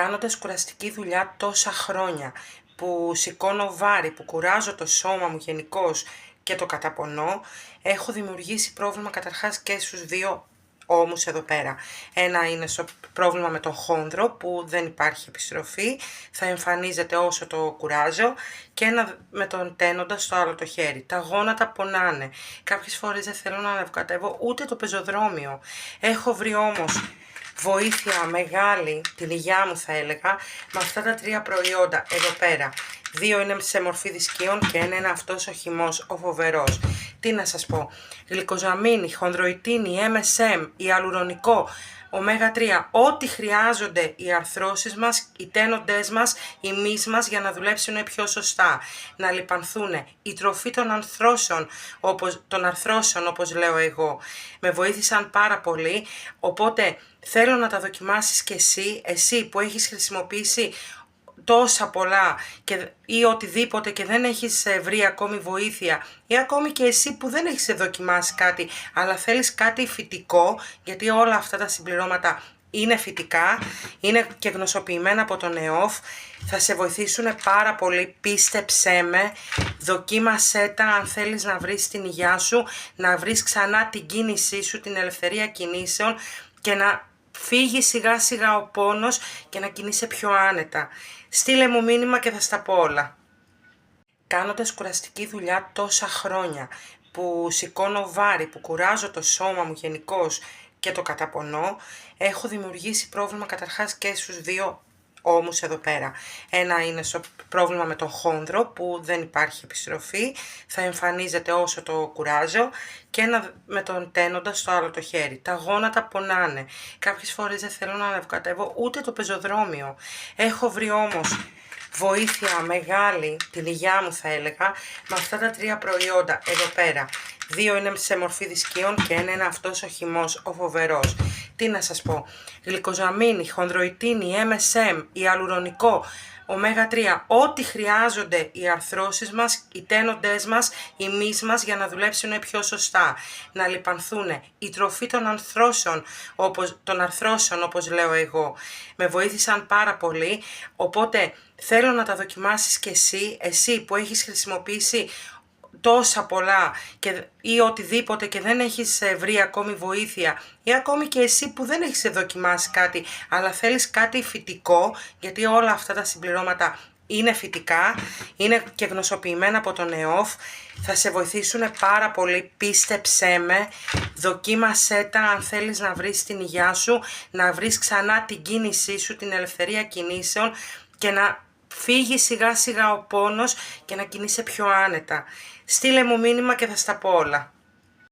Κάνοντας κουραστική δουλειά τόσα χρόνια, που σηκώνω βάρη, που κουράζω το σώμα μου γενικώς και το καταπονώ, έχω δημιουργήσει πρόβλημα καταρχάς και στους δύο ώμους εδώ πέρα. Ένα είναι στο πρόβλημα με τον χόνδρο που δεν υπάρχει επιστροφή, θα εμφανίζεται όσο το κουράζω, και ένα με τον τένοντα στο άλλο το χέρι. Τα γόνατα πονάνε. Κάποιες φορές δεν θέλω να ανεβοκατεύω ούτε το πεζοδρόμιο. Έχω βρει όμως βοήθεια μεγάλη, την υγειά μου θα έλεγα, με αυτά τα τρία προϊόντα εδώ πέρα. Δύο είναι σε μορφή δισκίων και ένα είναι αυτός ο χυμός, ο φοβερός. Τι να σας πω, γλυκοζαμίνη, χονδροϊτίνη, MSM, ιαλουρονικό, ω3, ό,τι χρειάζονται οι αρθρώσεις μας, οι τένοντές μας, οι μυς μας για να δουλέψουν πιο σωστά, να λιπανθούν. Η τροφή των αρθρώσεων, όπως λέω εγώ, με βοήθησαν πάρα πολύ, οπότε θέλω να τα δοκιμάσεις και εσύ που έχεις χρησιμοποιήσει τόσα πολλά ή οτιδήποτε και δεν έχεις βρει ακόμη βοήθεια, ή ακόμη και εσύ που δεν έχεις δοκιμάσει κάτι αλλά θέλεις κάτι φυτικό, γιατί όλα αυτά τα συμπληρώματα είναι φυτικά, είναι και γνωσοποιημένα από τον ΕΟΦ, θα σε βοηθήσουν πάρα πολύ, πίστεψέ με, δοκίμασέ τα αν θέλεις να βρεις την υγειά σου, να βρεις ξανά την κίνησή σου, την ελευθερία κινήσεων και να φύγει σιγά σιγά ο πόνος και να κινείσαι πιο άνετα. Στείλε μου μήνυμα και θα στα πω όλα. Κάνοντας κουραστική δουλειά τόσα χρόνια, που σηκώνω βάρη, που κουράζω το σώμα μου γενικώς και το καταπονώ, έχω δημιουργήσει πρόβλημα καταρχάς και στους δύο ώμους εδώ πέρα. Ένα είναι στο πρόβλημα με τον χόνδρο που δεν υπάρχει επιστροφή, θα εμφανίζεται όσο το κουράζω, και ένα με τον τένοντα στο άλλο το χέρι. Τα γόνατα πονάνε. Κάποιες φορές δεν θέλω να ανεβοκατεύω ούτε το πεζοδρόμιο. Έχω βρει όμως βοήθεια μεγάλη, την υγειά μου θα έλεγα, με αυτά τα τρία προϊόντα εδώ πέρα. Δύο είναι σε μορφή δισκίων και ένα είναι αυτός ο χυμός, ο φοβερός. Τι να σας πω, γλυκοζαμίνη, χονδροϊτίνη, MSM, ιαλουρονικό, ω3, ό,τι χρειάζονται οι αρθρώσεις μας, οι τένοντές μας, οι μυς μας για να δουλέψουν πιο σωστά, να λιπανθούν. Η τροφή των αρθρώσεων, όπως λέω εγώ, με βοήθησαν πάρα πολύ, οπότε θέλω να τα δοκιμάσεις και εσύ που έχεις χρησιμοποιήσει τόσα πολλά ή οτιδήποτε και δεν έχεις βρει ακόμη βοήθεια, ή ακόμη και εσύ που δεν έχεις δοκιμάσει κάτι αλλά θέλεις κάτι φυτικό, γιατί όλα αυτά τα συμπληρώματα είναι φυτικά, είναι και γνωσοποιημένα από τον ΕΟΦ, θα σε βοηθήσουν πάρα πολύ, πίστεψέ με, δοκίμασέ τα αν θέλεις να βρεις την υγειά σου, να βρεις ξανά την κίνησή σου, την ελευθερία κινήσεων και να φύγει σιγά σιγά ο πόνος και να κινείσαι πιο άνετα. Στείλε μου μήνυμα και θα στα πω όλα.